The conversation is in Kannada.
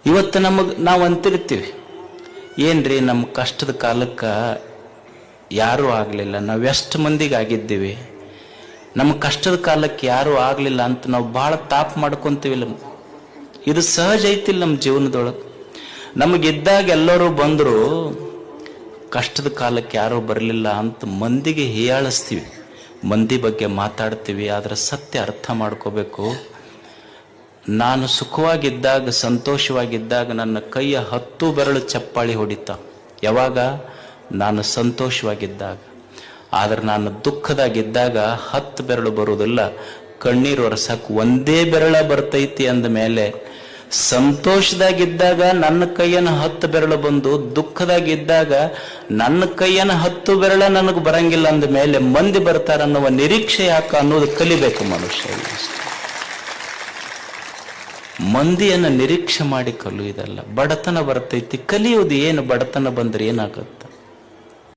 ಇವತ್ತು ನಾವು ಅಂತಿರ್ತೀವಿ, ಏನ್ರಿ ನಮ್ಮ ಕಷ್ಟದ ಕಾಲಕ್ಕೆ ಯಾರೂ ಆಗಲಿಲ್ಲ, ನಾವೆಷ್ಟು ಮಂದಿಗೆ ಆಗಿದ್ದೀವಿ, ನಮ್ಮ ಕಷ್ಟದ ಕಾಲಕ್ಕೆ ಯಾರೂ ಆಗಲಿಲ್ಲ ಅಂತ ನಾವು ಭಾಳ ತಾಪ ಮಾಡ್ಕೊಂತೀವಿಲ್ಲ. ಇದು ಸಹಜ ಐತಿಲ್ಲ ನಮ್ಮ ಜೀವನದೊಳಗೆ. ನಮಗಿದ್ದಾಗ ಎಲ್ಲರೂ ಬಂದರು, ಕಷ್ಟದ ಕಾಲಕ್ಕೆ ಯಾರೂ ಬರಲಿಲ್ಲ ಅಂತ ಮಂದಿಗೆ ಹೀಯಾಳಿಸ್ತೀವಿ, ಮಂದಿ ಬಗ್ಗೆ ಮಾತಾಡ್ತೀವಿ. ಆದರೆ ಸತ್ಯ ಅರ್ಥ ಮಾಡ್ಕೋಬೇಕು. ನಾನು ಸುಖವಾಗಿದ್ದಾಗ, ಸಂತೋಷವಾಗಿದ್ದಾಗ ನನ್ನ ಕೈಯ 10 ಬೆರಳು ಚಪ್ಪಾಳಿ ಹೊಡಿತ. ಯಾವಾಗ? ನಾನು ಸಂತೋಷವಾಗಿದ್ದಾಗ. ಆದರೆ ನಾನು ದುಃಖದಾಗಿದ್ದಾಗ 10 ಬೆರಳು ಬರುವುದಿಲ್ಲ, ಕಣ್ಣೀರು ಒರೆಸಕ್ಕೆ ಒಂದೇ ಬೆರಳ ಬರ್ತೈತಿ. ಅಂದ ಮೇಲೆ ಸಂತೋಷದಾಗಿದ್ದಾಗ ನನ್ನ ಕೈಯನ್ನು 10 ಬೆರಳು ಬಂದು, ದುಃಖದಾಗಿದ್ದಾಗ ನನ್ನ ಕೈಯನ್ನು 10 ಬೆರಳ ನನಗೆ ಬರಂಗಿಲ್ಲ ಅಂದ ಮೇಲೆ ಮಂದಿ ಬರ್ತಾರನ್ನುವ ನಿರೀಕ್ಷೆ ಯಾಕ ಅನ್ನೋದು ಕಲಿಬೇಕು ಮನುಷ್ಯ. ಮಂದಿಯನ್ನು ನಿರೀಕ್ಷೆ ಮಾಡಿ ಕಲಿಯುವುದಲ್ಲ. ಬಡತನ ಬರ್ತೈತಿ, ಕಲಿಯುವುದು ಏನು? ಬಡತನ ಬಂದ್ರೆ ಏನಾಗುತ್ತೆ?